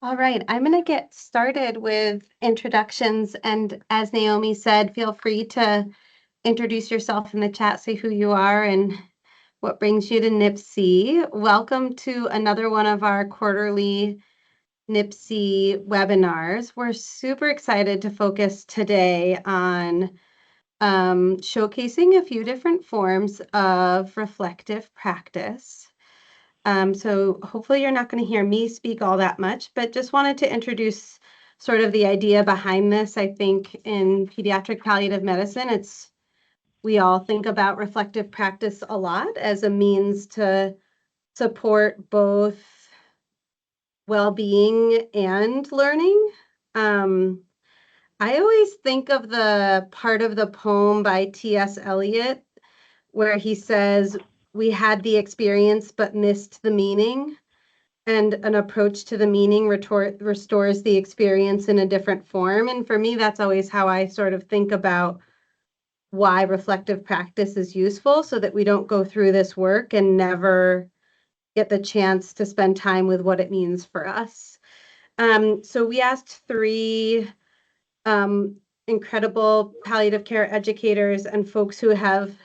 All right, I'm going to get started with introductions. And as Naomi said, feel free to introduce yourself in the chat, say who you are and what brings you to NIPSI. Welcome to another one of our quarterly NIPSI webinars. We're super excited to focus today on showcasing a few different forms of reflective practice. So hopefully you're not going to hear me speak all that much, but just wanted to introduce sort of the idea behind this. I think in pediatric palliative medicine, we all think about reflective practice a lot as a means to support both well-being and learning. I always think of the part of the poem by T.S. Eliot where he says, "We had the experience but missed the meaning." And an approach to the meaning restores the experience in a different form. And for me, that's always how I sort of think about why reflective practice is useful, so that we don't go through this work and never get the chance to spend time with what it means for us. So we asked three incredible palliative care educators and folks who have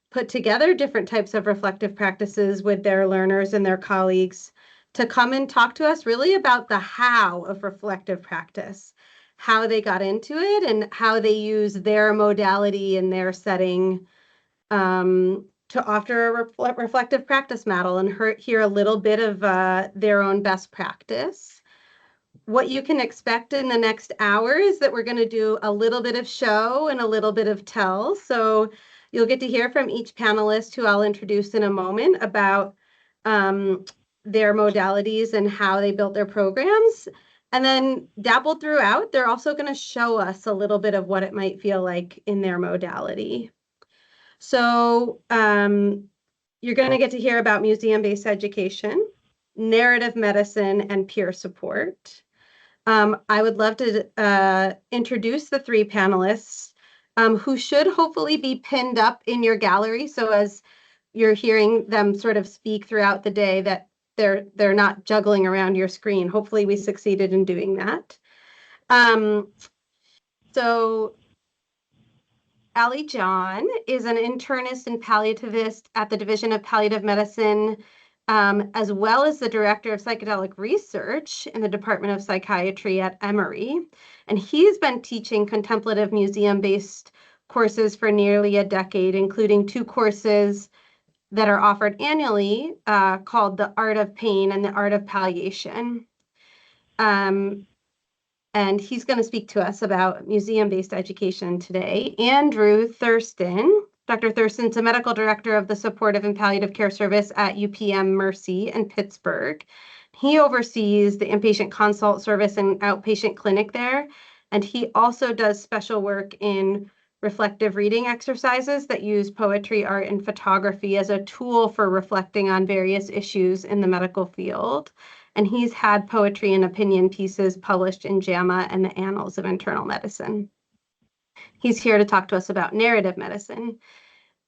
put together different types of reflective practices with their learners and their colleagues to come and talk to us really about the how of reflective practice, how they got into it and how they use their modality in their setting to offer a reflective practice model and hear a little bit of their own best practice. What you can expect in the next hour is that we're going to do a little bit of show and a little bit of tell. So you'll get to hear from each panelist, who I'll introduce in a moment, about their modalities and how they built their programs. And then dabbled throughout, they're also going to show us a little bit of what it might feel like in their modality. So you're going to get to hear about museum-based education, narrative medicine, and peer support. I would love to introduce the three panelists who should hopefully be pinned up in your gallery. So as you're hearing them sort of speak throughout the day, that they're not juggling around your screen. Hopefully we succeeded in doing that. So Ali John is an internist and palliativist at the Division of Palliative Medicine, as well as the Director of Psychedelic Research in the Department of Psychiatry at Emory. And he's been teaching contemplative museum-based courses for nearly a decade, including 2 courses that are offered annually called The Art of Pain and The Art of Palliation. And he's going to speak to us about museum-based education today. Andrew Thurston. Dr. Thurston's a medical director of the Supportive and Palliative Care Service at UPM Mercy in Pittsburgh. He oversees the inpatient consult service and outpatient clinic there. And he also does special work in reflective reading exercises that use poetry, art, and photography as a tool for reflecting on various issues in the medical field. And he's had poetry and opinion pieces published in JAMA and the Annals of Internal Medicine. He's here to talk to us about narrative medicine.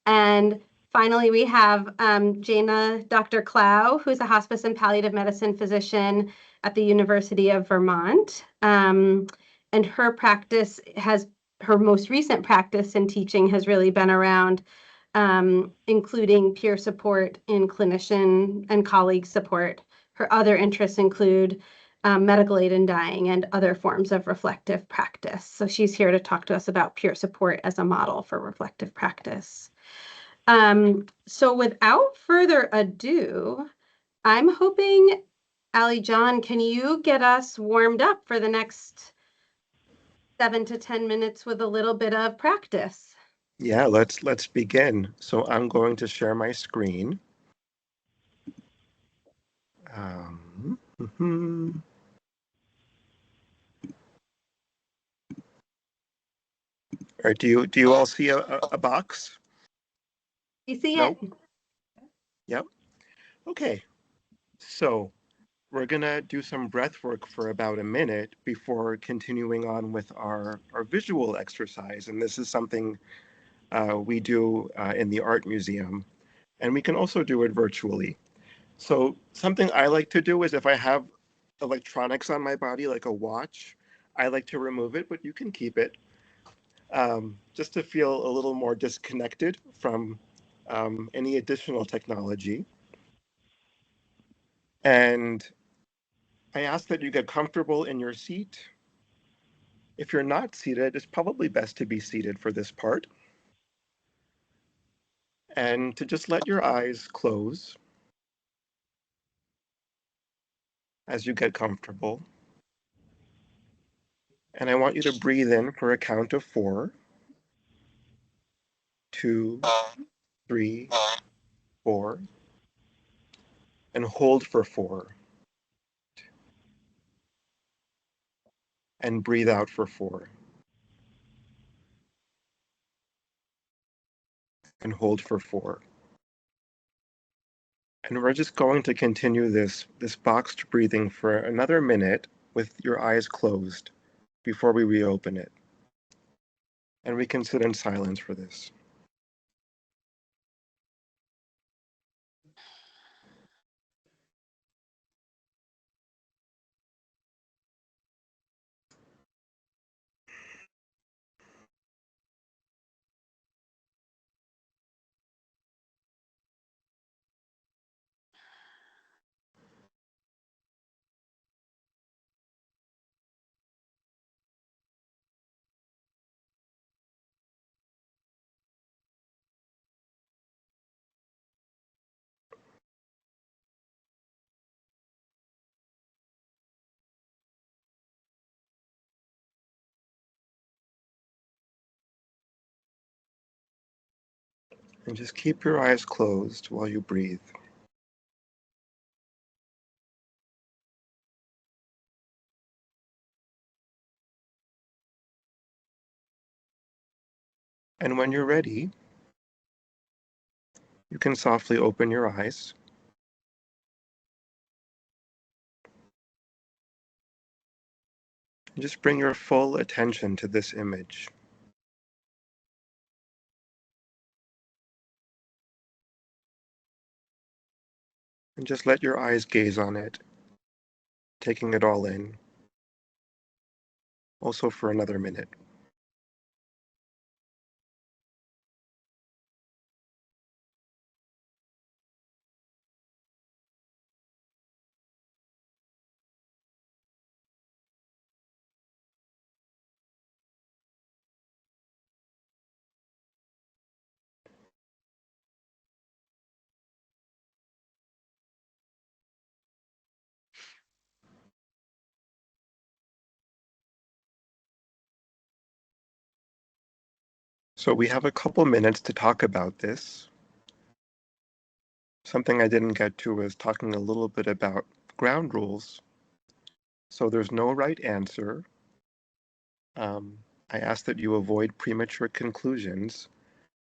And finally, we have Jaina, Dr. Clough, who's a hospice and palliative medicine physician at the University of Vermont. And her most recent practice and teaching has really been around including peer support in clinician and colleague support. Her other interests include medical aid in dying and other forms of reflective practice. So she's here to talk to us about peer support as a model for reflective practice. So without further ado, I'm hoping, Ali John, can you get us warmed up for the next 7 to 10 minutes with a little bit of practice? Yeah, let's begin. So I'm going to share my screen. Or do you all see a box? You see it? Yep. Okay. So we're gonna do some breath work for about a minute before continuing on with our visual exercise. And this is something we do in the art museum, and we can also do it virtually. So something I like to do is, if I have electronics on my body, like a watch. I like to remove it, but you can keep it, just to feel a little more disconnected from any additional technology. And I ask that you get comfortable in your seat. If you're not seated, it's probably best to be seated for this part. And to just let your eyes close as you get comfortable. And I want you to breathe in for a count of 4, 2, 3, 4, and hold for 4. And breathe out for 4. And hold for 4. And we're just going to continue this boxed breathing for another minute with your eyes closed before we reopen it. And we can sit in silence for this. And just keep your eyes closed while you breathe. And when you're ready, you can softly open your eyes. And just bring your full attention to this image. And just let your eyes gaze on it, taking it all in, also for another minute. So we have a couple minutes to talk about this. Something I didn't get to was talking a little bit about ground rules. So there's no right answer. I ask that you avoid premature conclusions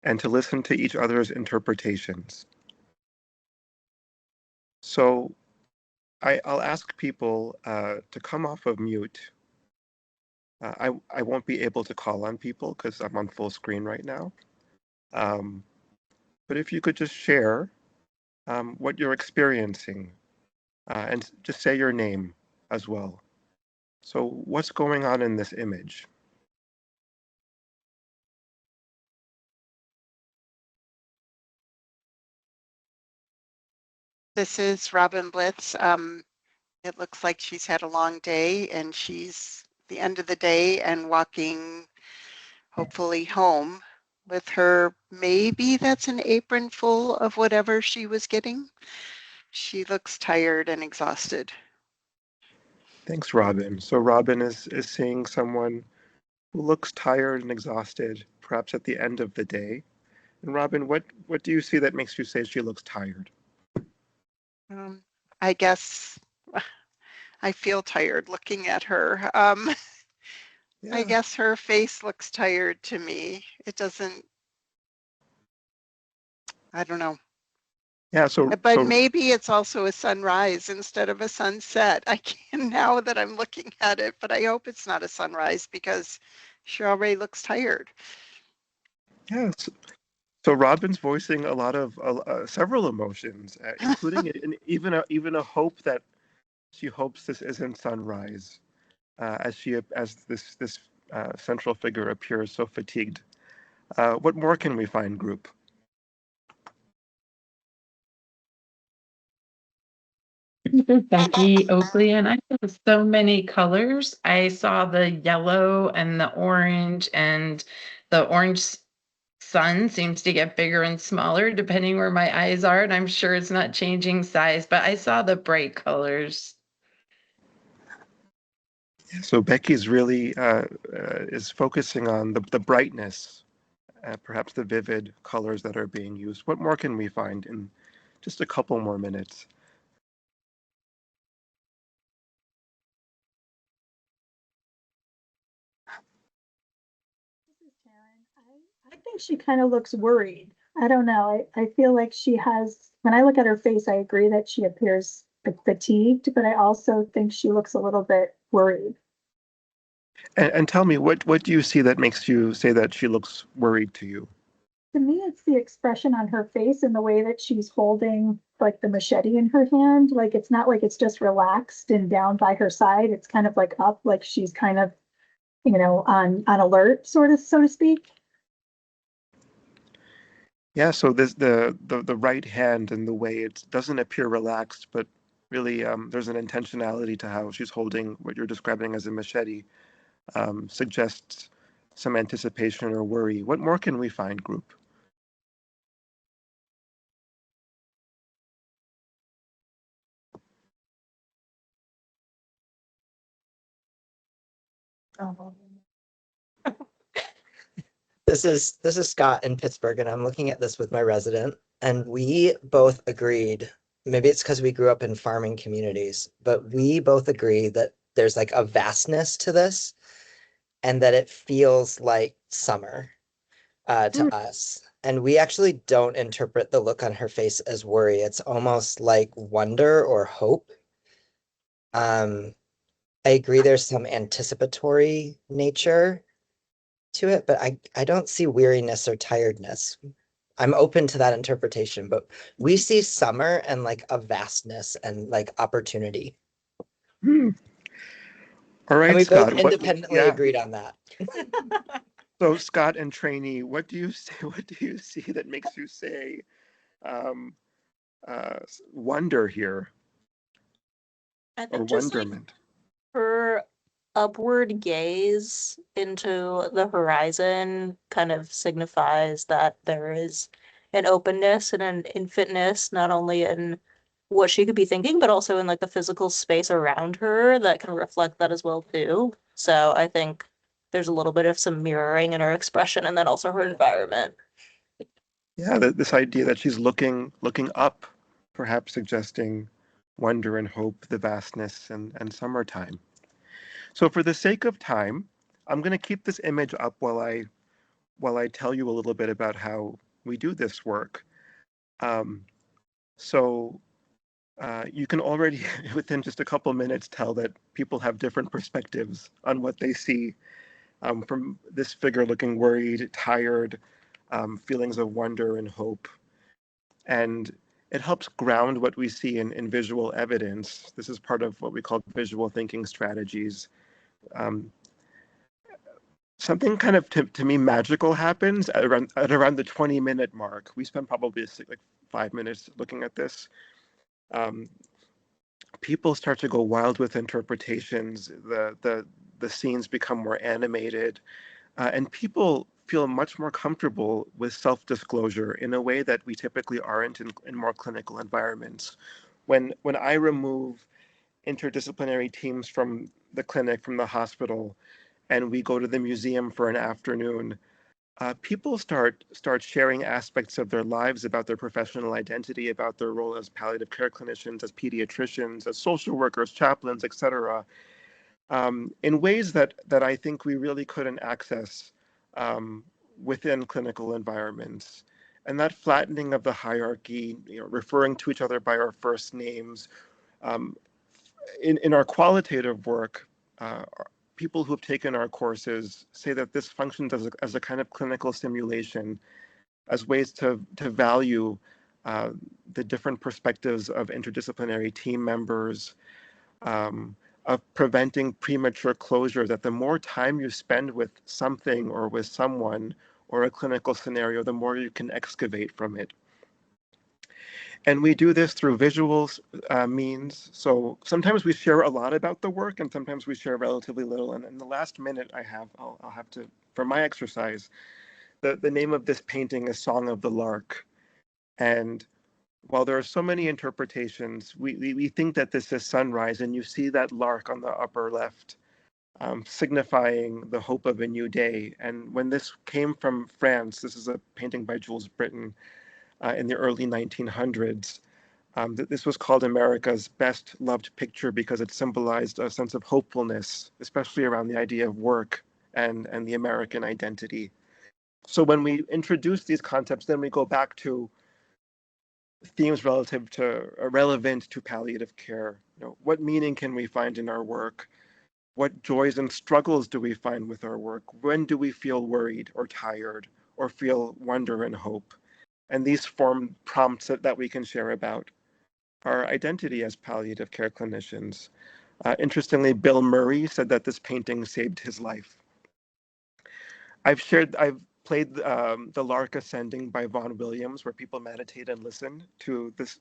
and to listen to each other's interpretations. So I'll ask people to come off of mute. I won't be able to call on people because I'm on full screen right now. But if you could just share what you're experiencing and just say your name as well. So what's going on in this image? This is Robin Blitz. It looks like she's had a long day and she's the end of the day and walking hopefully home with her, maybe that's an apron full of whatever she was getting. She looks tired and exhausted. Thanks, Robin. So Robin is seeing someone who looks tired and exhausted, perhaps at the end of the day. And Robin, what do you see that makes you say she looks tired? I guess I feel tired looking at her. I guess her face looks tired to me. It doesn't, I don't know. Yeah, but maybe it's also a sunrise instead of a sunset. I can now that I'm looking at it, but I hope it's not a sunrise because she already looks tired. Yes. So Robin's voicing a lot of several emotions, including even a hope that she hopes this isn't sunrise, as this central figure appears so fatigued. What more can we find, group? Becky Oakley, and I saw so many colors. I saw the yellow and the orange, and the orange sun seems to get bigger and smaller depending where my eyes are, and I'm sure it's not changing size, but I saw the bright colors. So Becky's really is focusing on the brightness, perhaps the vivid colors that are being used. What more can we find in just a couple more minutes? This is Sharon. I think she kind of looks worried. I don't know. I feel like she has, when I look at her face, I agree that she appears fatigued, but I also think she looks a little bit worried. And tell me, what do you see that makes you say that she looks worried to you? To me, it's the expression on her face and the way that she's holding like the machete in her hand. Like it's not like it's just relaxed and down by her side. It's kind of like up, like she's kind of, on alert, sort of, so to speak. Yeah, so this the right hand and the way it doesn't appear relaxed, but really there's an intentionality to how she's holding what you're describing as a machete, suggests some anticipation or worry. What more can we find, group? This is Scott in Pittsburgh, and I'm looking at this with my resident, and we both agreed, maybe it's because we grew up in farming communities, but we both agree that there's like a vastness to this and that it feels like summer to us. And we actually don't interpret the look on her face as worry. It's almost like wonder or hope. I agree there's some anticipatory nature to it, but I don't see weariness or tiredness. I'm open to that interpretation, but we see summer and like a vastness and like opportunity. Hmm. All And right, we both Scott. independently agreed on that. So Scott and Trainee, what do you say? What do you see that makes you say um, wonder here I or think just like wonderment? her upward gaze into the horizon kind of signifies that there is an openness and an infantness, not only in what she could be thinking, but also in like the physical space around her that can reflect that as well too. So I think there's a little bit of some mirroring in her expression and then also her environment. Yeah, this idea that she's looking up, perhaps suggesting wonder and hope, the vastness and summertime. So for the sake of time, I'm going to keep this image up while I tell you a little bit about how we do this work. So you can already, within just a couple minutes, tell that people have different perspectives on what they see. From this figure looking worried, tired, feelings of wonder and hope. And it helps ground what we see in visual evidence. This is part of what we call visual thinking strategies. Um, Something kind of, to me, magical happens at around the 20-minute mark. We spent probably like 5 minutes looking at this. Um, People start to go wild with interpretations. The scenes become more animated, and people feel much more comfortable with self-disclosure in a way that we typically aren't in more clinical environments. When I remove interdisciplinary teams from the clinic, from the hospital, and we go to the museum for an afternoon, people start sharing aspects of their lives about their professional identity, about their role as palliative care clinicians, as pediatricians, as social workers, chaplains, etc., in ways that I think we really couldn't access within clinical environments. And that flattening of the hierarchy, referring to each other by our first names, um, in our qualitative work, people who have taken our courses say that this functions as a kind of clinical simulation, as ways to value the different perspectives of interdisciplinary team members, of preventing premature closure, that the more time you spend with something or with someone or a clinical scenario, the more you can excavate from it. And we do this through visual means. So sometimes we share a lot about the work and sometimes we share relatively little. And in the last minute I'll have to, for my exercise, the name of this painting is Song of the Lark. And while there are so many interpretations, we think that this is sunrise, and you see that lark on the upper left, signifying the hope of a new day. And when this came from France, this is a painting by Jules Britton in the early 1900s. This was called America's best loved picture because it symbolized a sense of hopefulness, especially around the idea of work and the American identity. So when we introduce these concepts, then we go back to themes relevant to palliative care. You know, what meaning can we find in our work? What joys and struggles do we find with our work? When do we feel worried or tired or feel wonder and hope? And these form prompts that we can share about our identity as palliative care clinicians. Interestingly, Bill Murray said that this painting saved his life. I've played The Lark Ascending by Vaughan Williams, where people meditate and listen to this,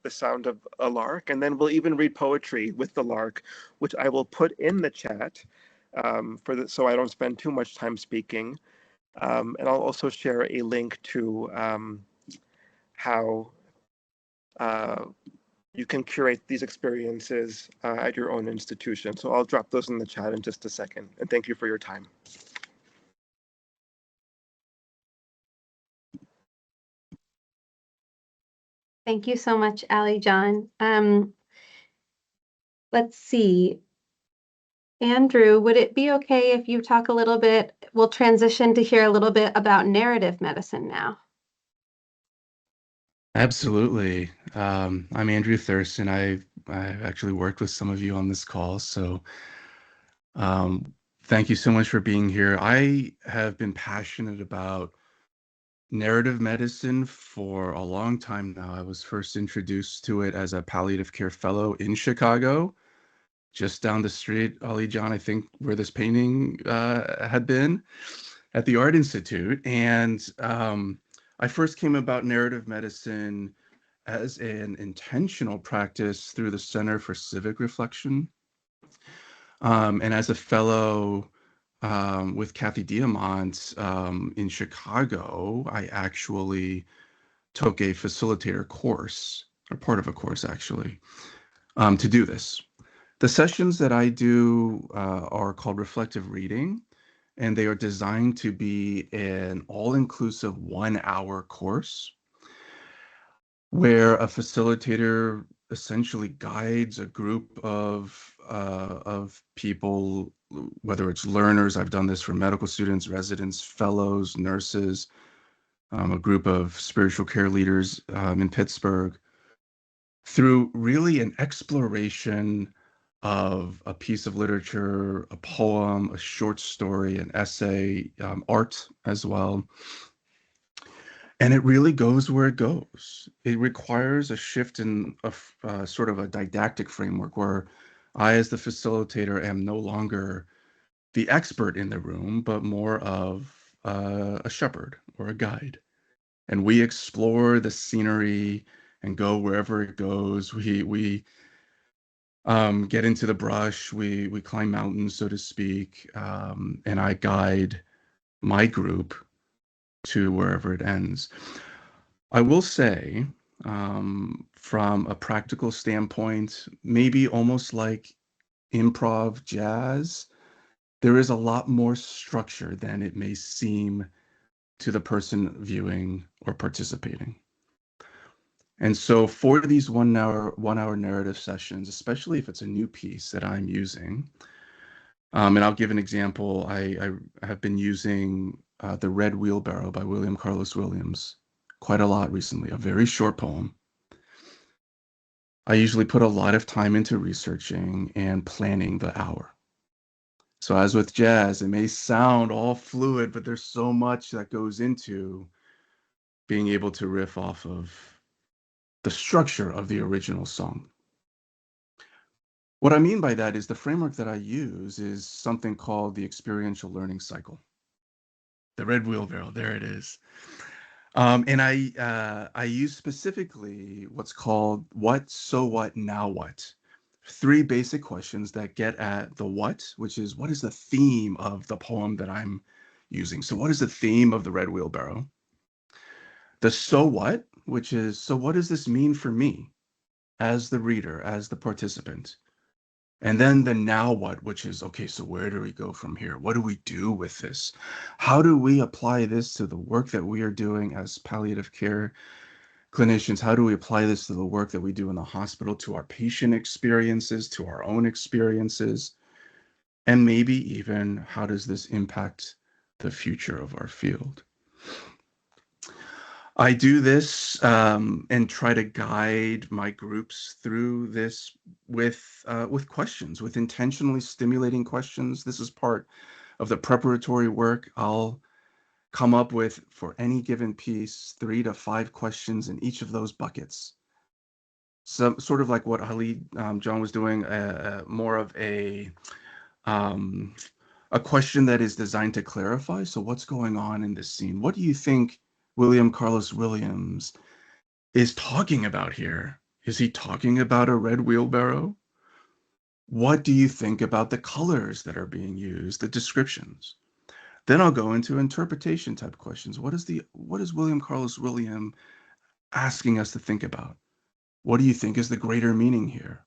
the sound of a lark. And then we'll even read poetry with the lark, which I will put in the chat so I don't spend too much time speaking. And I'll also share a link to how you can curate these experiences at your own institution. So I'll drop those in the chat in just a second. And thank you for your time. Thank you so much, Ali John. Let's see. Andrew, would it be okay if you talk a little bit? We'll transition to hear a little bit about narrative medicine now. Absolutely. I'm Andrew Thurson. I've actually worked with some of you on this call, so thank you so much for being here. I have been passionate about narrative medicine for a long time now. I was first introduced to it as a palliative care fellow in Chicago, just down the street, Ali John, I think, where this painting had been, at the Art Institute. And I first came about narrative medicine as an intentional practice through the Center for Civic Reflection. And as a fellow with Kathy Diamant in Chicago, I actually took a facilitator course, or part of a course actually, to do this. The sessions that I do are called reflective reading, and they are designed to be an all-inclusive 1-hour course where a facilitator essentially guides a group of people, whether it's learners. I've done this for medical students, residents, fellows, nurses, a group of spiritual care leaders in Pittsburgh, through really an exploration of a piece of literature, a poem, a short story, an essay, art as well. And it really goes where it goes. It requires a shift in a sort of a didactic framework where I, as the facilitator, am no longer the expert in the room, but more of a shepherd or a guide. And we explore the scenery and go wherever it goes. We get into the brush, we climb mountains, so to speak, and I guide my group to wherever it ends. I will say, from a practical standpoint, maybe almost like improv jazz, there is a lot more structure than it may seem to the person viewing or participating. And so for these 1-hour narrative sessions, especially if it's a new piece that I'm using, and I'll give an example. I have been using The Red Wheelbarrow by William Carlos Williams quite a lot recently, a very short poem. I usually put a lot of time into researching and planning the hour. So as with jazz, it may sound all fluid, but there's so much that goes into being able to riff off of the structure of the original song. What I mean by that is the framework that I use is something called the experiential learning cycle. The red wheelbarrow, there it is. And I use specifically what's called what, so what, now what. 3 basic questions that get at the what, which is what is the theme of the poem that I'm using? So what is the theme of the red wheelbarrow? The so what, which is, so what does this mean for me as the reader, as the participant? And then the now what, which is, okay, so where do we go from here? What do we do with this? How do we apply this to the work that we are doing as palliative care clinicians? How do we apply this to the work that we do in the hospital, to our patient experiences, to our own experiences? And maybe even how does this impact the future of our field? I do this and try to guide my groups through this with questions, with intentionally stimulating questions. This is part of the preparatory work. I'll come up with, for any given piece, 3 to 5 questions in each of those buckets. So sort of like what Ali John was doing, more of a question that is designed to clarify. So what's going on in this scene? What do you think William Carlos Williams is talking about here? Is he talking about a red wheelbarrow? What do you think about the colors that are being used, the descriptions? Then I'll go into interpretation type questions. What is William Carlos Williams asking us to think about? What do you think is the greater meaning here?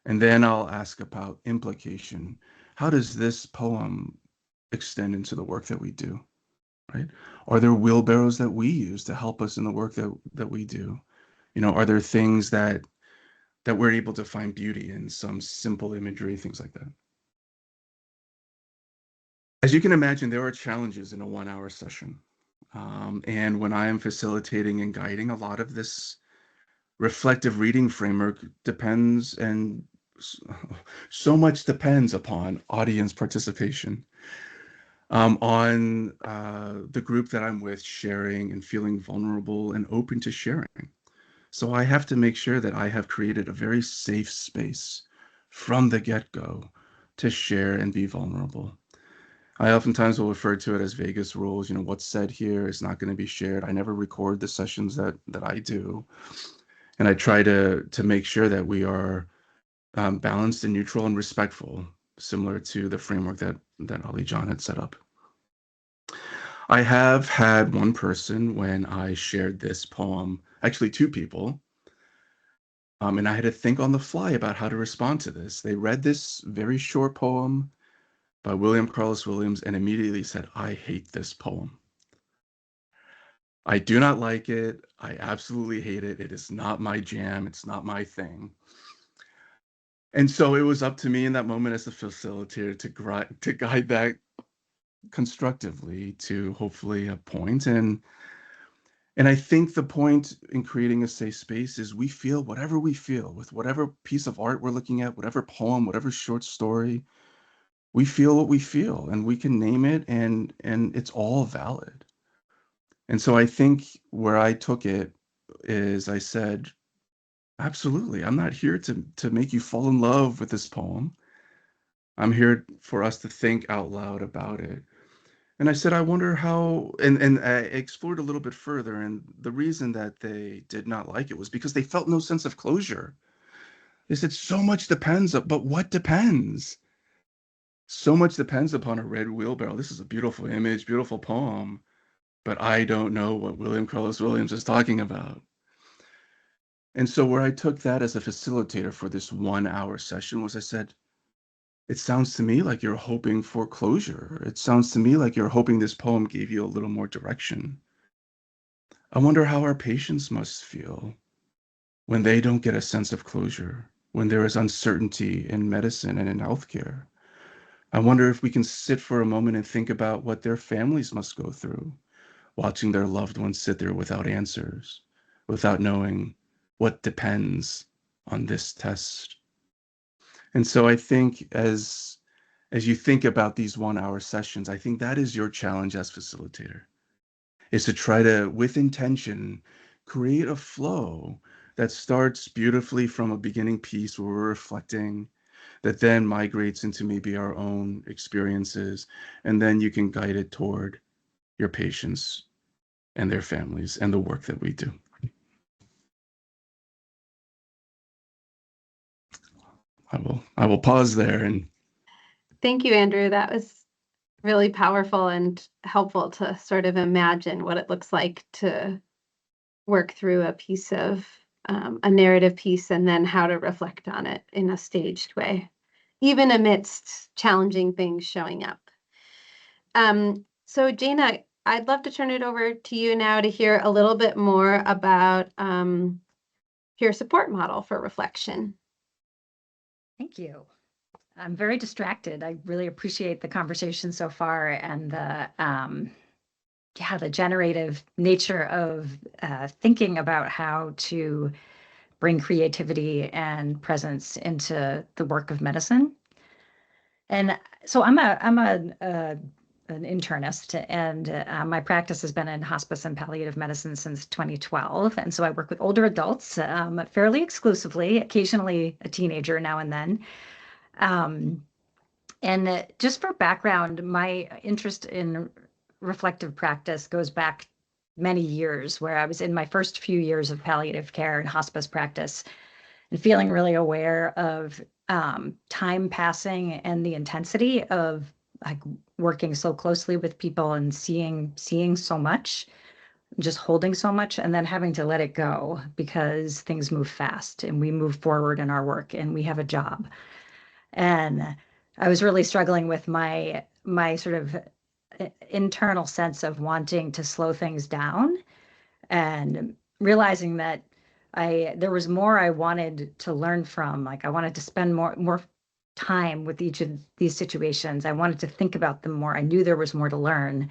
And then I'll ask about implication. How does this poem extend into the work that we do? Right? Are there wheelbarrows that we use to help us in the work that we do? You know, are there things that we're able to find beauty in, some simple imagery, things like that? As you can imagine, there are challenges in a 1-hour session. And when I am facilitating and guiding, a lot of this reflective reading framework depends, and so much depends upon audience participation. On the group that I'm with sharing and feeling vulnerable and open to sharing. So I have to make sure that I have created a very safe space from the get-go to share and be vulnerable. I oftentimes will refer to it as Vegas rules. You know, what's said here is not going to be shared. I never record the sessions that I do. And I try to make sure that we are balanced and neutral and respectful, similar to the framework that Ali John had set up. I have had one person when I shared this poem, actually 2 people, and I had to think on the fly about how to respond to this. They read this very short poem by William Carlos Williams and immediately said, I hate this poem. I do not like it. I absolutely hate it. It is not my jam. It's not my thing. And so it was up to me in that moment as a facilitator to guide that constructively to hopefully a point. And I think the point in creating a safe space is we feel whatever we feel with whatever piece of art we're looking at, whatever poem, whatever short story. We feel what we feel, and we can name it, and it's all valid. And so I think where I took it is I said, absolutely, I'm not here to make you fall in love with this poem. I'm here for us to think out loud about it. And I said, I wonder how, and I explored a little bit further, and the reason that they did not like it was because they felt no sense of closure. They said, so much depends, but what depends? So much depends upon a red wheelbarrow. This is a beautiful image, beautiful poem, but I don't know what William Carlos Williams is talking about. And so where I took that as a facilitator for this 1-hour session was I said, it sounds to me like you're hoping for closure. It sounds to me like you're hoping this poem gave you a little more direction. I wonder how our patients must feel when they don't get a sense of closure, when there is uncertainty in medicine and in healthcare. I wonder if we can sit for a moment and think about what their families must go through, watching their loved ones sit there without answers, without knowing what depends on this test. And so I think as you think about these 1-hour sessions, I think that is your challenge as facilitator, is to try to, with intention, create a flow that starts beautifully from a beginning piece where we're reflecting, that then migrates into maybe our own experiences, and then you can guide it toward your patients and their families and the work that we do. I will pause there. And thank you, Andrew. That was really powerful and helpful to sort of imagine what it looks like to work through a piece of a narrative piece and then how to reflect on it in a staged way, even amidst challenging things showing up. So Jaina, I'd love to turn it over to you now to hear a little bit more about peer support model for reflection. Thank you. I'm very distracted. I really appreciate the conversation so far and the generative nature of thinking about how to bring creativity and presence into the work of medicine. And so I'm an internist, and my practice has been in hospice and palliative medicine since 2012. And so I work with older adults fairly exclusively, occasionally a teenager now and then. And just for background, my interest in reflective practice goes back many years, where I was in my first few years of palliative care and hospice practice and feeling really aware of time passing and the intensity of like working so closely with people and seeing so much, just holding so much, and then having to let it go because things move fast and we move forward in our work and we have a job. And I was really struggling with my sort of internal sense of wanting to slow things down and realizing that there was more I wanted to learn from. Like I wanted to spend more time with each of these situations. I wanted to think about them more. I knew there was more to learn.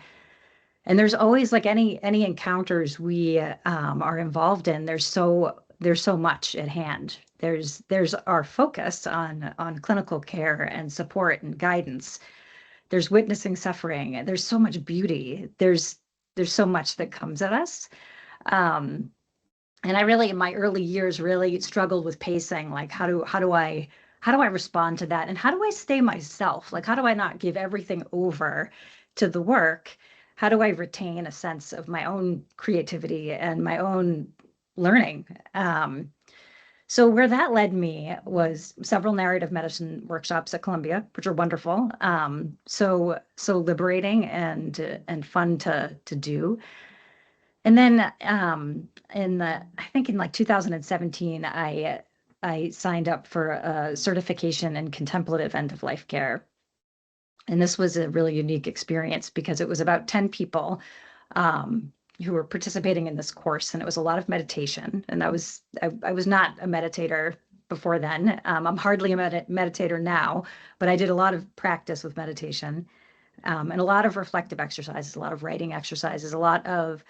And there's always like any encounters we are involved in, there's so much at hand. There's our focus on clinical care and support and guidance. There's witnessing suffering. There's so much beauty. There's so much that comes at us. And I really, in my early years, really struggled with pacing. Like, how do I respond to that? And how do I stay myself? Like, how do I not give everything over to the work? How do I retain a sense of my own creativity and my own learning? So where that led me was several narrative medicine workshops at Columbia, which are wonderful. So liberating and fun to do. And then I think in like 2017, I signed up for a certification in contemplative end of life care. And this was a really unique experience because it was about 10 people who were participating in this course, and it was a lot of meditation. And I was not a meditator before then. I'm hardly a meditator now, but I did a lot of practice with meditation and a lot of reflective exercises, a lot of writing exercises, a lot of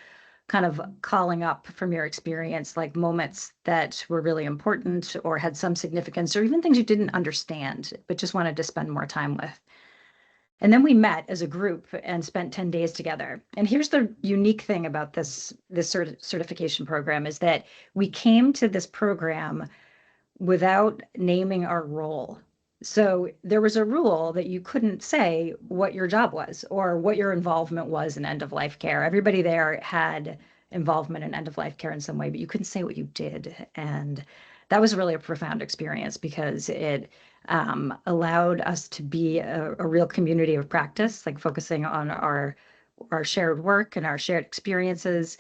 kind of calling up from your experience, like moments that were really important or had some significance, or even things you didn't understand, but just wanted to spend more time with. And then we met as a group and spent 10 days together. And here's the unique thing about this certification program is that we came to this program without naming our role. So there was a rule that you couldn't say what your job was or what your involvement was in end of life care. Everybody there had involvement in end of life care in some way, but you couldn't say what you did. And that was really a profound experience because it allowed us to be a real community of practice, like focusing on our shared work and our shared experiences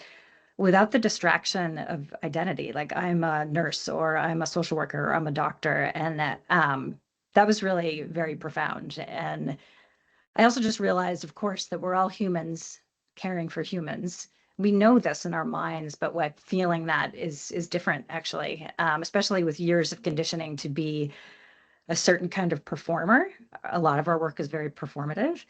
without the distraction of identity. Like I'm a nurse or I'm a social worker or I'm a doctor. And that was really very profound. And I also just realized, of course, that we're all humans caring for humans. We know this in our minds, but what feeling that is different, actually, especially with years of conditioning to be a certain kind of performer. A lot of our work is very performative.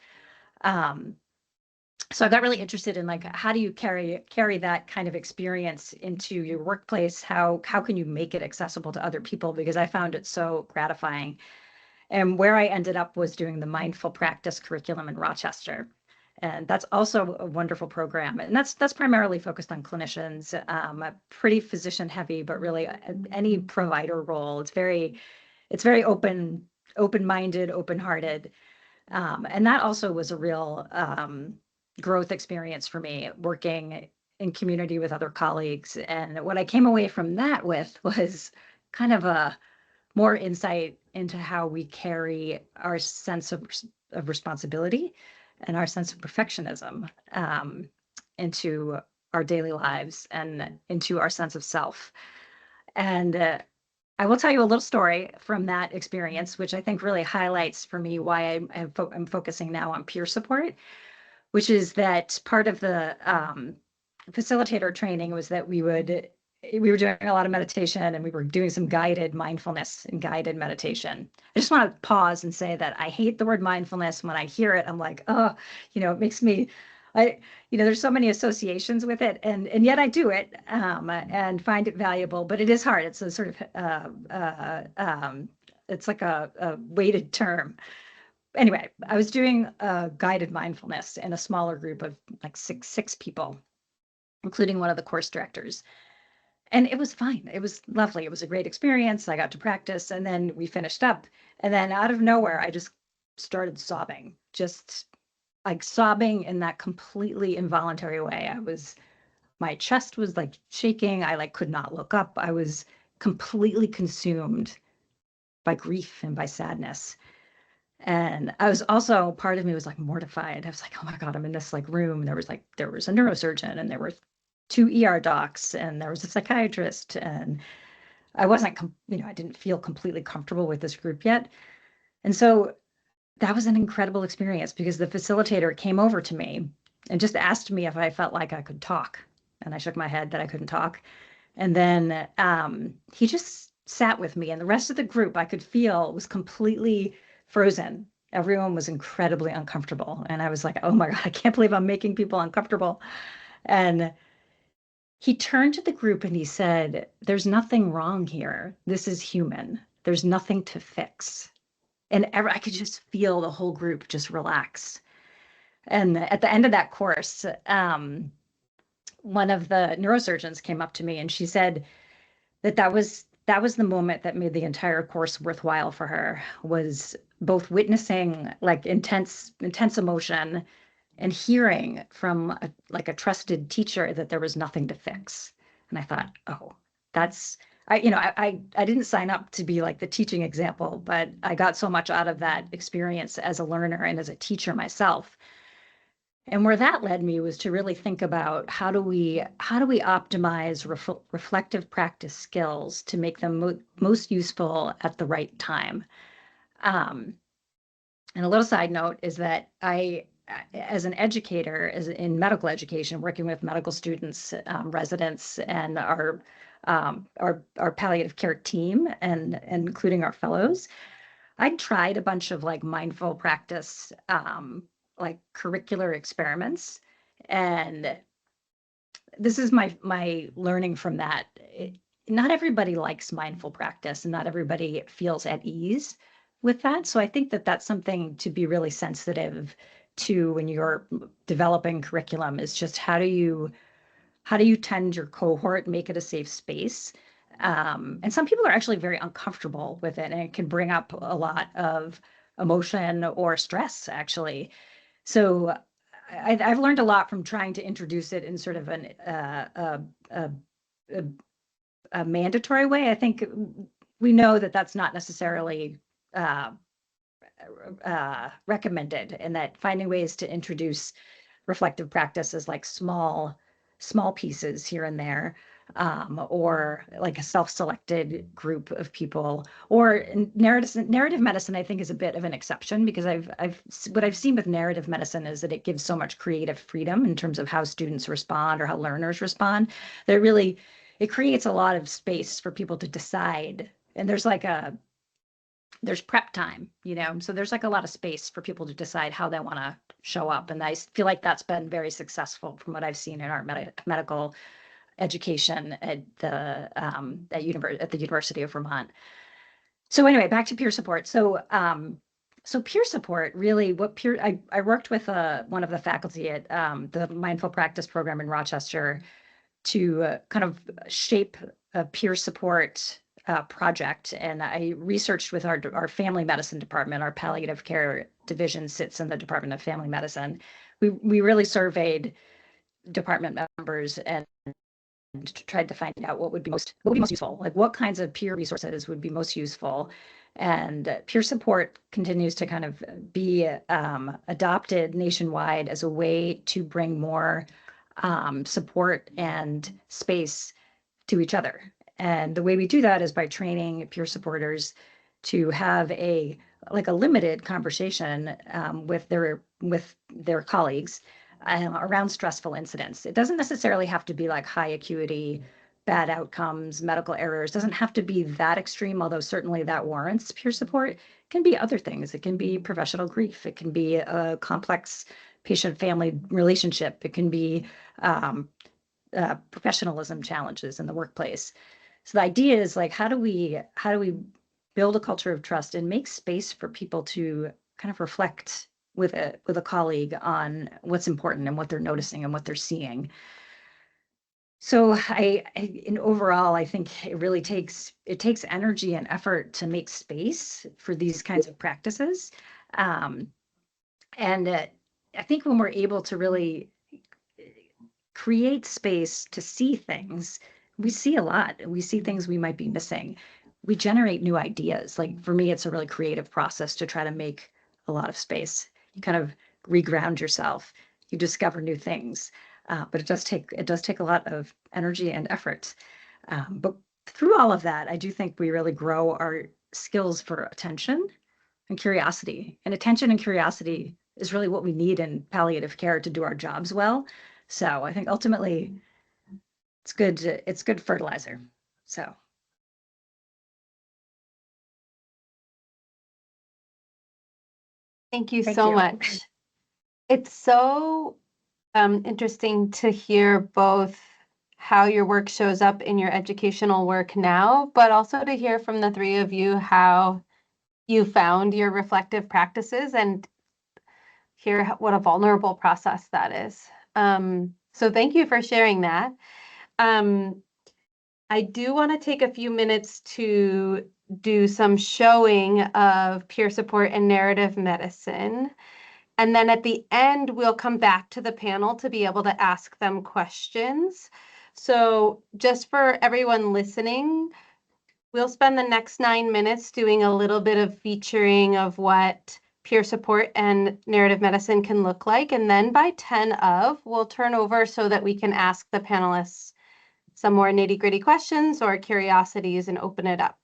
So I got really interested in like, how do you carry that kind of experience into your workplace? How can you make it accessible to other people? Because I found it so gratifying. And where I ended up was doing the mindful practice curriculum in Rochester. And that's also a wonderful program. And that's primarily focused on clinicians, pretty physician heavy, but really any provider role. It's very open open-minded, open-hearted. And that also was a real growth experience for me, working in community with other colleagues. And what I came away from that with was kind of a more insight into how we carry our sense of responsibility and our sense of perfectionism into our daily lives and into our sense of self. And I will tell you a little story from that experience, which I think really highlights for me why I'm focusing now on peer support, which is that part of the facilitator training was that we were doing a lot of meditation, and we were doing some guided mindfulness and guided meditation. I just want to pause and say that I hate the word mindfulness. When I hear it, I'm like, oh, it makes me, there's so many associations with it, and yet I do it and find it valuable, but it is hard. It's a sort of, it's like a weighted term. Anyway, I was doing guided mindfulness in a smaller group of like six people, including one of the course directors. And it was fine. It was lovely. It was a great experience. I got to practice, and then we finished up. And then out of nowhere, I just started sobbing, just like sobbing in that completely involuntary way. My chest was like shaking. I like could not look up. I was completely consumed by grief and by sadness. And I was also, part of me was like mortified. I was like, oh my God, I'm in this like room. There was a neurosurgeon, and there were 2 ER docs, and there was a psychiatrist, and I wasn't, I didn't feel completely comfortable with this group yet. And so that was an incredible experience, because the facilitator came over to me and just asked me if I felt like I could talk. And I shook my head that I couldn't talk. And then he just sat with me, and the rest of the group I could feel was completely frozen. Everyone was incredibly uncomfortable. And I was like, oh my God, I can't believe I'm making people uncomfortable. And he turned to the group and he said, there's nothing wrong here. This is human. There's nothing to fix. And I could just feel the whole group just relax. And at the end of that course, one of the neurosurgeons came up to me, and she said that was the moment that made the entire course worthwhile for her, was both witnessing like intense emotion and hearing from a trusted teacher that there was nothing to fix. And I thought, oh, I didn't sign up to be like the teaching example, but I got so much out of that experience as a learner and as a teacher myself. And where that led me was to really think about how do we optimize reflective practice skills to make them most useful at the right time. And a little side note is that I, as an educator, in medical education, working with medical students, residents, and our palliative care team, and including our fellows, I tried a bunch of like mindful practice, like curricular experiments, and this is my learning from that. Not everybody likes mindful practice, and not everybody feels at ease with that. So I think that that's something to be really sensitive to when you're developing curriculum, is just how do you tend your cohort, make it a safe space. And some people are actually very uncomfortable with it, and it can bring up a lot of emotion or stress, actually. So I've learned a lot from trying to introduce it in sort of a mandatory way. I think we know that that's not necessarily recommended, and that finding ways to introduce reflective practices like small pieces here and there, or like a self-selected group of people, or narrative medicine, I think, is a bit of an exception, because what I've seen with narrative medicine is that it gives so much creative freedom in terms of how students respond or how learners respond, that it creates a lot of space for people to decide. And there's prep time, so there's like a lot of space for people to decide how they want to show up. And I feel like that's been very successful from what I've seen in our medical education at the University of Vermont. So anyway, back to peer support. So peer support, really, I worked with one of the faculty at the Mindful Practice program in Rochester to kind of shape a peer support project, and I researched with our family medicine department. Our palliative care division sits in the Department of Family Medicine. We really surveyed department members and tried to find out what would be most useful, like what kinds of peer resources would be most useful. And peer support continues to kind of be adopted nationwide as a way to bring more support and space to each other. And the way we do that is by training peer supporters to have a limited conversation with their colleagues around stressful incidents. It doesn't necessarily have to be like high acuity, bad outcomes, medical errors. It doesn't have to be that extreme, although certainly that warrants peer support. It can be other things. It can be professional grief. It can be a complex patient-family relationship. It can be professionalism challenges in the workplace. So the idea is like, how do we build a culture of trust and make space for people to kind of reflect with a colleague on what's important and what they're noticing and what they're seeing. So overall, I think it takes energy and effort to make space for these kinds of practices. And I think when we're able to really create space to see things, we see a lot. We see things we might be missing. We generate new ideas. Like for me, it's a really creative process to try to make a lot of space. You kind of reground yourself. You discover new things, but it does take a lot of energy and effort. But through all of that, I do think we really grow our skills for attention and curiosity. And attention and curiosity is really what we need in palliative care to do our jobs well. So I think ultimately, it's good fertilizer. So. Thank you Thank so you. much. It's so interesting to hear both how your work shows up in your educational work now, but also to hear from the three of you how you found your reflective practices and hear what a vulnerable process that is. So thank you for sharing that. I do want to take a few minutes to do some showing of peer support and narrative medicine. And then at the end, we'll come back to the panel to be able to ask them questions. So just for everyone listening, we'll spend the next 9 minutes doing a little bit of featuring of what peer support and narrative medicine can look like. And then by 10 of, we'll turn over so that we can ask the panelists some more nitty-gritty questions or curiosities and open it up.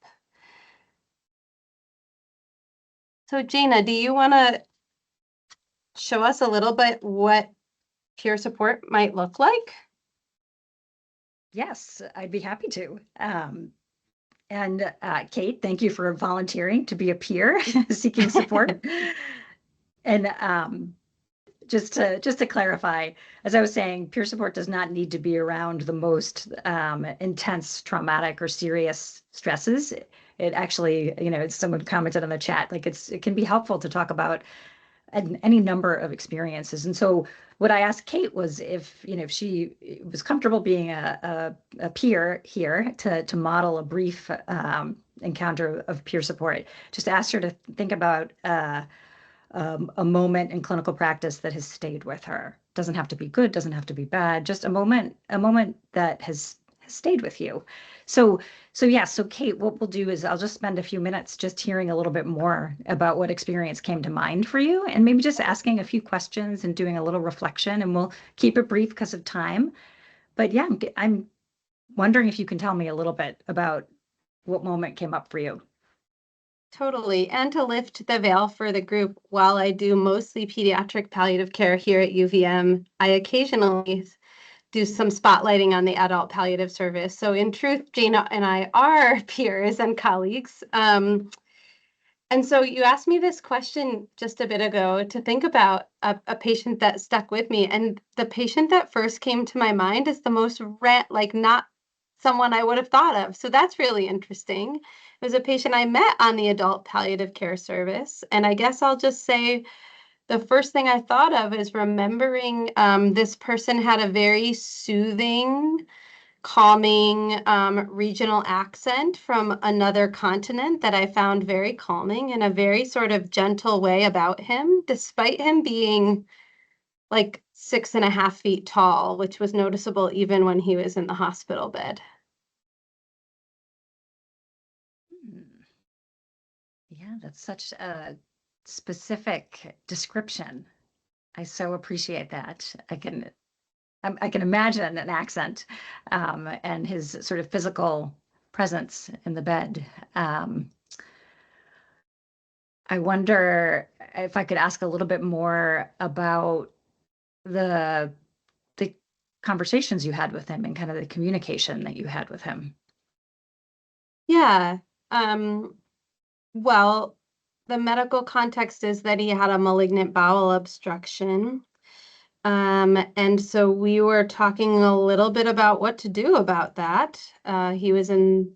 So Jaina, do you want to show us a little bit what peer support might look like? Yes, I'd be happy to. And Kate, thank you for volunteering to be a peer seeking support. And just to clarify, as I was saying, peer support does not need to be around the most intense, traumatic, or serious stresses. It actually, someone commented on the chat, like it can be helpful to talk about any number of experiences. And so what I asked Kate was if she was comfortable being a peer here to model a brief encounter of peer support. Just asked her to think about a moment in clinical practice that has stayed with her. Doesn't have to be good, doesn't have to be bad, just a moment that has stayed with you. So Kate, what we'll do is I'll just spend a few minutes just hearing a little bit more about what experience came to mind for you, and maybe just asking a few questions and doing a little reflection, and we'll keep it brief because of time. But yeah, I'm wondering if you can tell me a little bit about what moment came up for you. Totally. And to lift the veil for the group, while I do mostly pediatric palliative care here at UVM, I occasionally do some spotlighting on the adult palliative service. So in truth, Jaina and I are peers and colleagues. And so you asked me this question just a bit ago to think about a patient that stuck with me. And the patient that first came to my mind is the most not someone I would have thought of. So that's really interesting. It was a patient I met on the adult palliative care service. And I guess I'll just say the first thing I thought of is remembering this person had a very soothing, calming regional accent from another continent that I found very calming and a very sort of gentle way about him, despite him being like 6.5 feet tall, which was noticeable even when he was in the hospital bed. Yeah, that's such a specific description. I so appreciate that. I can imagine an accent and his sort of physical presence in the bed. I wonder if I could ask a little bit more about the conversations you had with him and kind of the communication that you had with him. Yeah. Well, the medical context is that he had a malignant bowel obstruction. And so we were talking a little bit about what to do about that. He was nearing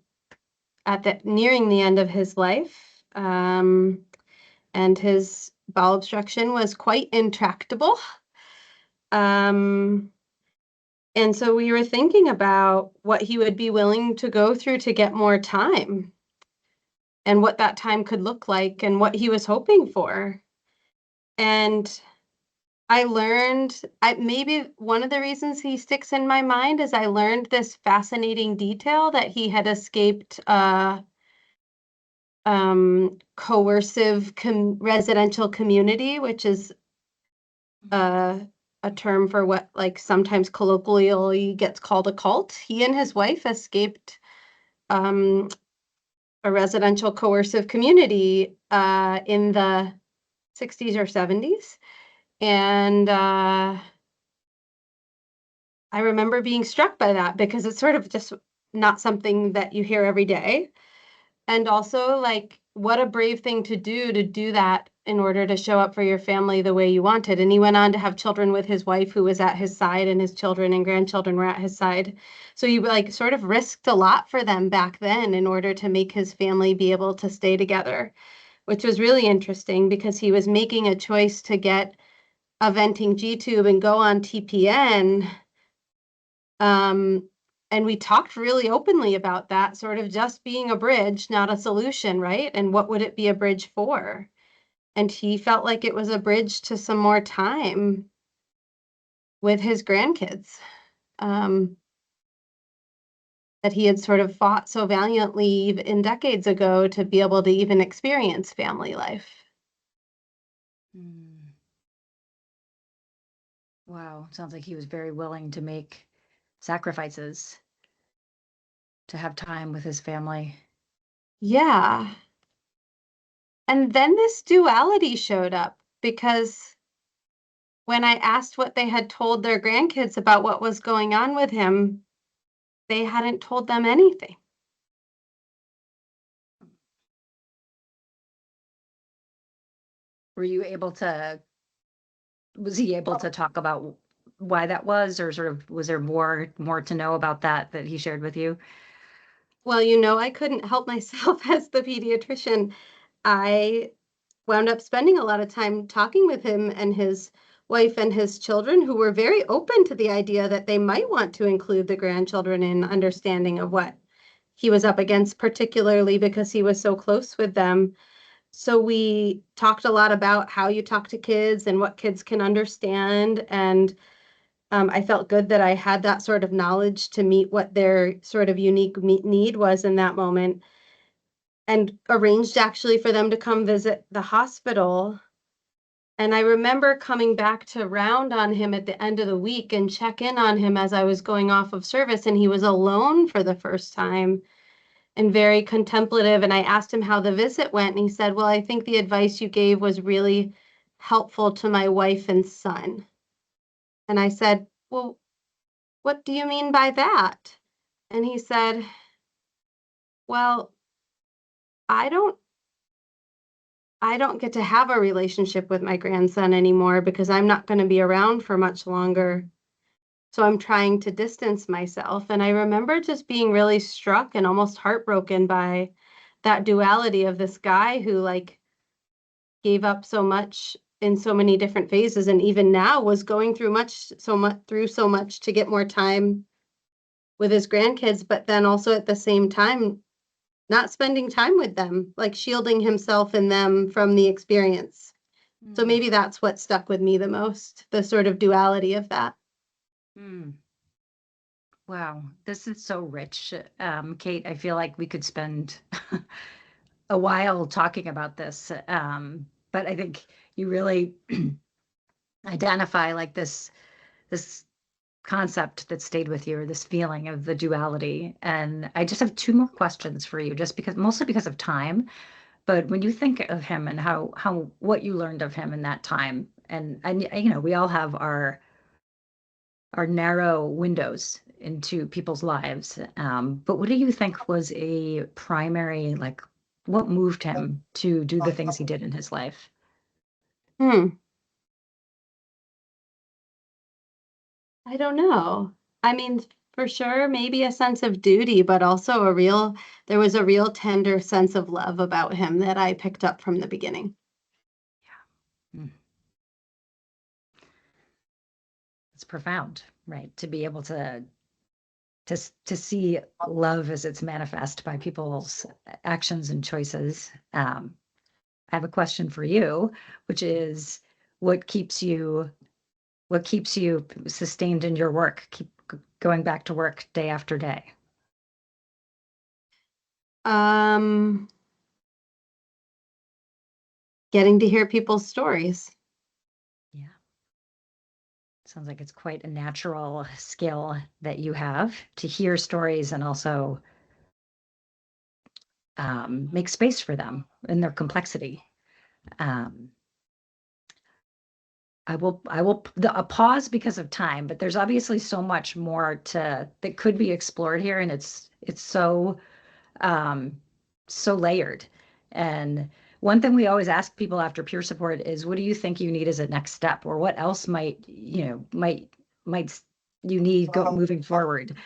the end of his life. And his bowel obstruction was quite intractable. And so we were thinking about what he would be willing to go through to get more time and what that time could look like and what he was hoping for. And I learned, maybe one of the reasons he sticks in my mind is I learned this fascinating detail that he had escaped coercive residential community, which is a term for what like sometimes colloquially gets called a cult. He and his wife escaped a residential coercive community in the 60s or 70s. And I remember being struck by that because it's sort of just not something that you hear every day. And also, like, what a brave thing to do that in order to show up for your family the way you wanted. And he went on to have children with his wife who was at his side, and his children and grandchildren were at his side. So he like sort of risked a lot for them back then in order to make his family be able to stay together, which was really interesting because he was making a choice to get a venting G-tube and go on TPN. And we talked really openly about that, sort of just being a bridge, not a solution, right? And what would it be a bridge for? And he felt like it was a bridge to some more time with his grandkids that he had sort of fought so valiantly in decades ago to be able to even experience family life. Wow, sounds like he was very willing to make sacrifices to have time with his family. Yeah. And then this duality showed up because when I asked what they had told their grandkids about what was going on with him, they hadn't told them anything. Was he able to talk about why that was, or sort of was there more to know about that he shared with you? Well, I couldn't help myself as the pediatrician. I wound up spending a lot of time talking with him and his wife and his children, who were very open to the idea that they might want to include the grandchildren in understanding of what he was up against, particularly because he was so close with them. So we talked a lot about how you talk to kids and what kids can understand. And I felt good that I had that sort of knowledge to meet what their sort of unique need was in that moment, and arranged actually for them to come visit the hospital. And I remember coming back to round on him at the end of the week and check in on him as I was going off of service, and he was alone for the first time and very contemplative. And I asked him how the visit went, and he said, well, I think the advice you gave was really helpful to my wife and son. And I said, well, what do you mean by that? And he said, well, I don't get to have a relationship with my grandson anymore because I'm not going to be around for much longer. So I'm trying to distance myself. And I remember just being really struck and almost heartbroken by that duality of this guy who like gave up so much in so many different phases, and even now was going through so much to get more time with his grandkids, but then also at the same time, not spending time with them, like shielding himself and them from the experience. So maybe that's what stuck with me the most, the sort of duality of that. Mm. Wow, this is so rich. Kate, I feel like we could spend a while talking about this. But I think you really identify like this concept that stayed with you, or this feeling of the duality. And I just have two more questions for you, just because, mostly because of time. But when you think of him and how what you learned of him in that time, and you know, we all have our narrow windows into people's lives. But what do you think was a primary, like, what moved him to do the things he did in his life? I don't know. I mean, for sure, maybe a sense of duty, but also there was a real tender sense of love about him that I picked up from the beginning. Yeah. It's profound, right? To be able to see love as it's manifest by people's actions and choices. I have a question for you, which is what keeps you sustained in your work, keep going back to work day after day? Getting to hear people's stories. Yeah. Sounds like it's quite a natural skill that you have to hear stories and also make space for them in their complexity. I will pause because of time, but there's obviously so much more that could be explored here, and it's so so layered. And one thing we always ask people after peer support is, what do you think you need as a next step, or what else might you need moving forward?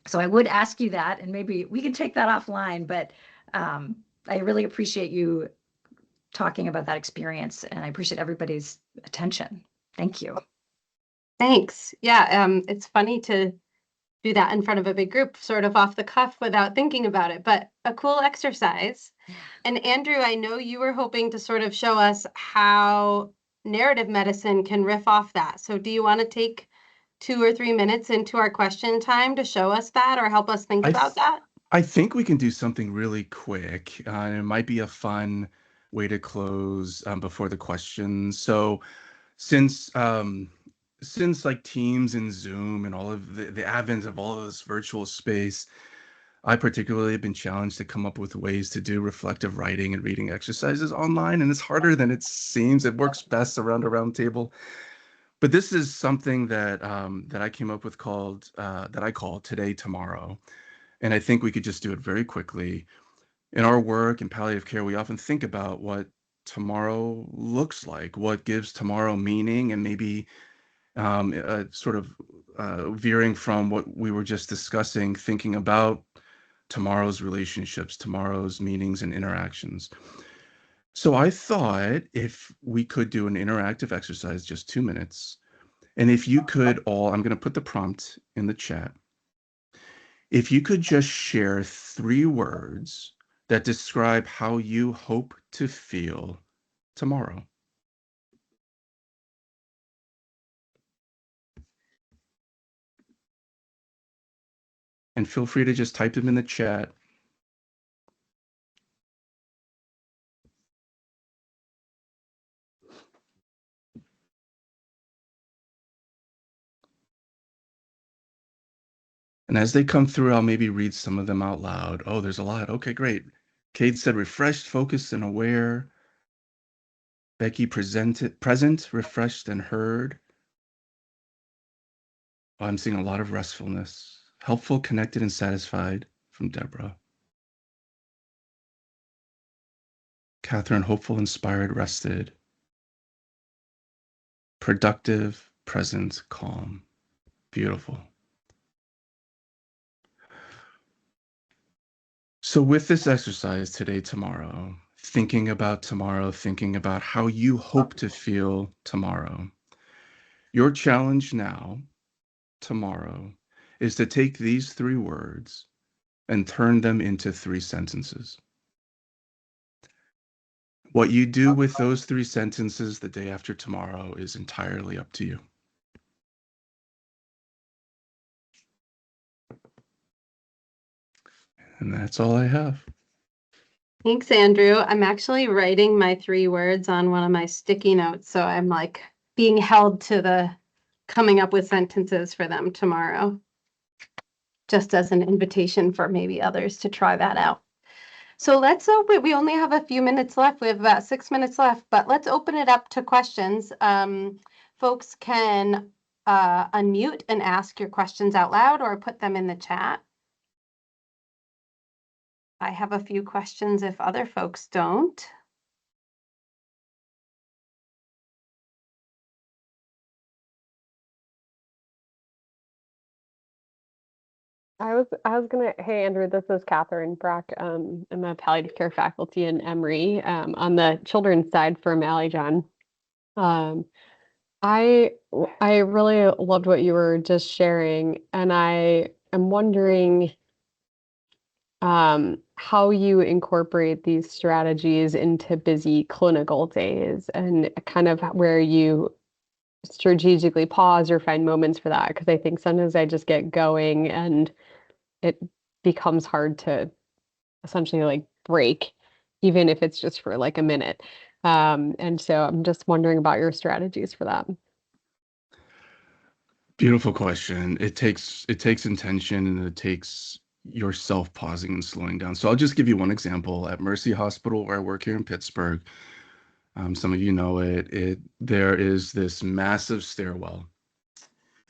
So I would ask you that, and maybe we can take that offline, but I really appreciate you talking about that experience, and I appreciate everybody's attention. Thank you. Thanks. Yeah, it's funny to do that in front of a big group, sort of off the cuff without thinking about it, but a cool exercise. And Andrew, I know you were hoping to sort of show us how narrative medicine can riff off that. So do you want to take 2 or 3 minutes into our question time to show us that, or help us think about that? I think we can do something really quick. It might be a fun way to close before the questions. So since like Teams and Zoom and all of the advent of all of this virtual space, I particularly have been challenged to come up with ways to do reflective writing and reading exercises online, and it's harder than it seems. It works best around a round table. But this is something that that I came up with that I call Today, Tomorrow. And I think we could just do it very quickly. In our work in palliative care, we often think about what tomorrow looks like, what gives tomorrow meaning, and maybe sort of veering from what we were just discussing, thinking about tomorrow's relationships, tomorrow's meanings and interactions. So I thought if we could do an interactive exercise, just 2 minutes, and if you could all, I'm going to put the prompt in the chat. If you could just share 3 words that describe how you hope to feel tomorrow. And feel free to just type them in the chat. And as they come through, I'll maybe read some of them out loud. Oh, there's a lot. Okay, great. Kate said refreshed, focused, and aware. Becky present, refreshed, and heard. Oh, I'm seeing a lot of restfulness. Helpful, connected, and satisfied from Deborah. Catherine, hopeful, inspired, rested. Productive, present, calm. Beautiful. So with this exercise today, tomorrow, thinking about how you hope to feel tomorrow, your challenge now, tomorrow, is to take these 3 words and turn them into 3 sentences. What you do with those 3 sentences the day after tomorrow is entirely up to you. And that's all I have. Thanks, Andrew. I'm actually writing my 3 words on one of my sticky notes, so I'm like being held to the coming up with sentences for them tomorrow, just as an invitation for maybe others to try that out. So let's we only have a few minutes left. We have about 6 minutes left, but let's open it up to questions. Folks can unmute and ask your questions out loud or put them in the chat. I have a few questions if other folks don't. Hey Andrew, this is Catherine Brack. I'm a palliative care faculty in Emory, on the children's side for John. I really loved what you were just sharing, and I am wondering how you incorporate these strategies into busy clinical days, and kind of where you strategically pause or find moments for that. Because I think sometimes I just get going and it becomes hard to essentially like break, even if it's just for like a minute. And so I'm just wondering about your strategies for that. Beautiful question. It takes intention, and it takes yourself pausing and slowing down. So I'll just give you one example. At Mercy Hospital, where I work here in Pittsburgh, some of you know it, there is this massive stairwell,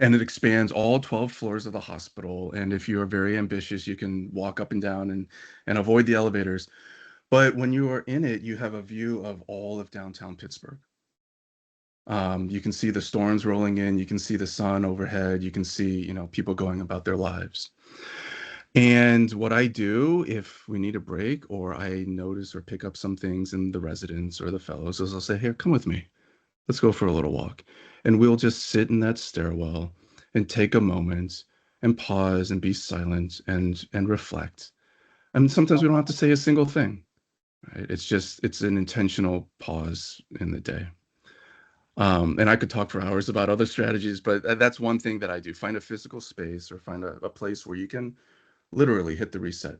and it expands all 12 floors of the hospital. And if you are very ambitious, you can walk up and down and avoid the elevators. But when you are in it, you have a view of all of downtown Pittsburgh. You can see the storms rolling in, you can see the sun overhead, you can see, people going about their lives. And what I do if we need a break, or I notice or pick up some things in the residents or the fellows, is I'll say, here, come with me. Let's go for a little walk. And we'll just sit in that stairwell and take a moment and pause and be silent and reflect. And sometimes we don't have to say a single thing, right? It's an intentional pause in the day. And I could talk for hours about other strategies, but that's one thing that I do. Find a physical space, or find a place where you can literally hit the reset.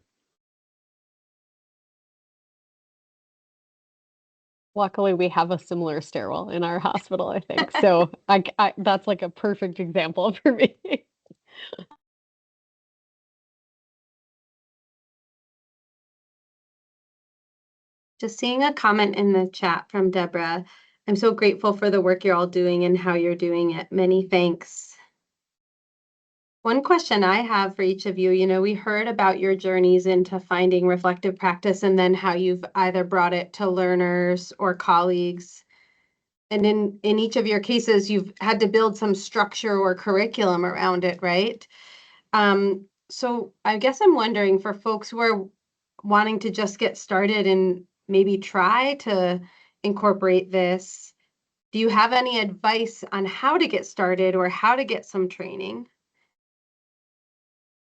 Luckily, we have a similar stairwell in our hospital, I think. So I that's like a perfect example for me. Just seeing a comment in the chat from Deborah. I'm so grateful for the work you're all doing and how you're doing it. Many thanks. One question I have for each of you, we heard about your journeys into finding reflective practice, and then how you've either brought it to learners or colleagues. And in each of your cases, you've had to build some structure or curriculum around it, right? So I guess I'm wondering, for folks who are wanting to just get started and maybe try to incorporate this, do you have any advice on how to get started or how to get some training?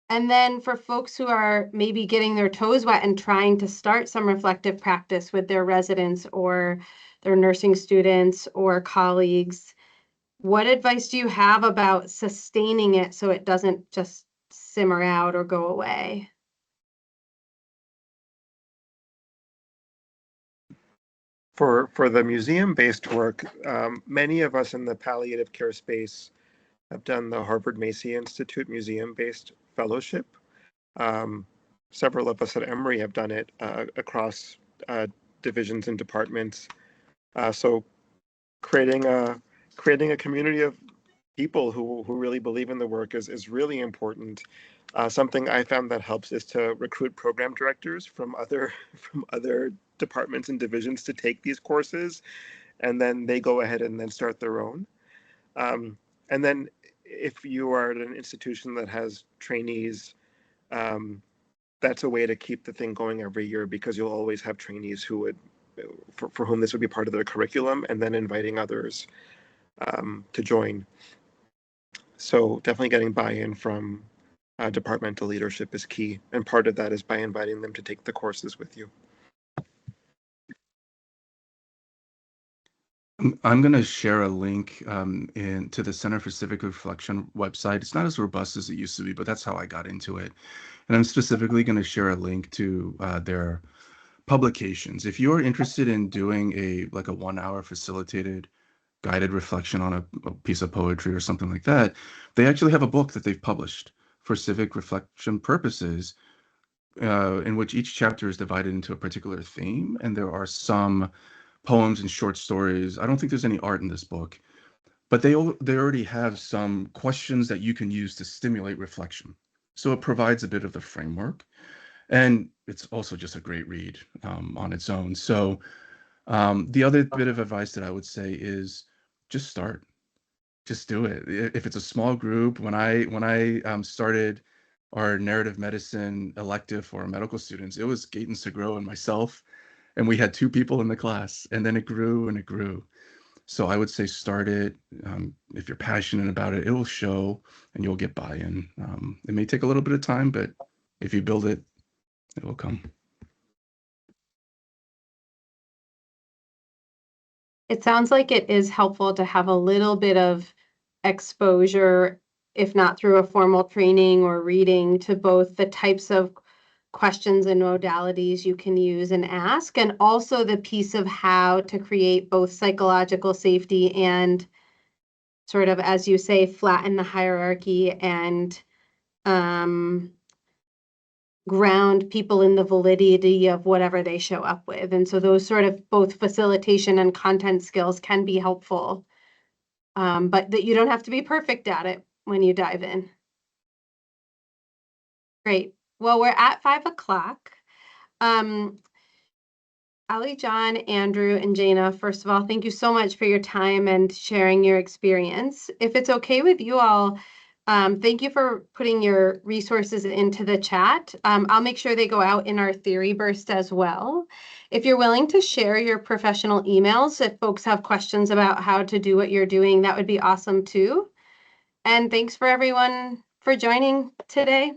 And then for folks who are maybe getting their toes wet and trying to start some reflective practice with their residents or their nursing students or colleagues, what advice do you have about sustaining it so it doesn't just simmer out or go away? For the museum-based work, many of us in the palliative care space have done the Harvard Macy Institute museum-based fellowship. Several of us at Emory have done it across divisions and departments. So creating a community of people who really believe in the work is really important. Something I found that helps is to recruit program directors from other departments and divisions to take these courses, and then they go ahead and then start their own. And then if you are at an institution that has trainees, that's a way to keep the thing going every year, because you'll always have trainees who would, for whom this would be part of their curriculum, and then inviting others to join. So definitely getting buy-in from departmental leadership is key. And part of that is by inviting them to take the courses with you. I'm going to share a link to the Center for Civic Reflection website. It's not as robust as it used to be, but that's how I got into it. And I'm specifically going to share a link to their publications. If you're interested in doing a 1-hour facilitated guided reflection on a piece of poetry or something like that, they actually have a book that they've published for civic reflection purposes, in which each chapter is divided into a particular theme, and there are some poems and short stories. I don't think there's any art in this book, but they already have some questions that you can use to stimulate reflection. So it provides a bit of the framework, and it's also just a great read on its own. So the other bit of advice that I would say is just start. Just do it. If it's a small group, when I started our narrative medicine elective for our medical students, it was Gaten Segro and myself, and we had 2 people in the class, and then it grew and it grew. So I would say start it. If you're passionate about it, it will show and you'll get buy-in. It may take a little bit of time, but if you build it, it will come. It sounds like it is helpful to have a little bit of exposure, if not through a formal training or reading, to both the types of questions and modalities you can use and ask, and also the piece of how to create both psychological safety and sort of, as you say, flatten the hierarchy and ground people in the validity of whatever they show up with. And so those sort of both facilitation and content skills can be helpful, but that you don't have to be perfect at it when you dive in. Great. Well, we're at 5 o'clock. Ali, John, Andrew, and Jaina, first of all, thank you so much for your time and sharing your experience. If it's okay with you all, thank you for putting your resources into the chat. I'll make sure they go out in our theory burst as well. If you're willing to share your professional emails, if folks have questions about how to do what you're doing, that would be awesome too. And thanks for everyone for joining today.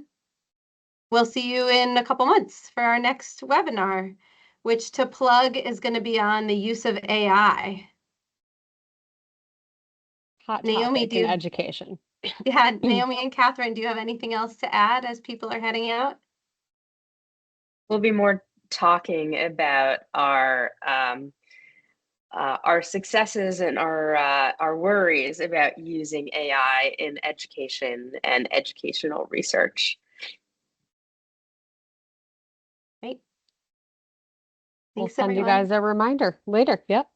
We'll see you in a couple months for our next webinar, which, to plug, is going to be on the use of AI. Hot Naomi, topic in education. Yeah, Naomi and Catherine, do you have anything else to add as people are heading out? We'll be more talking about our successes and our worries about using AI in education and educational research. Right. We'll Thanks, send you everyone. guys a reminder later. Yep.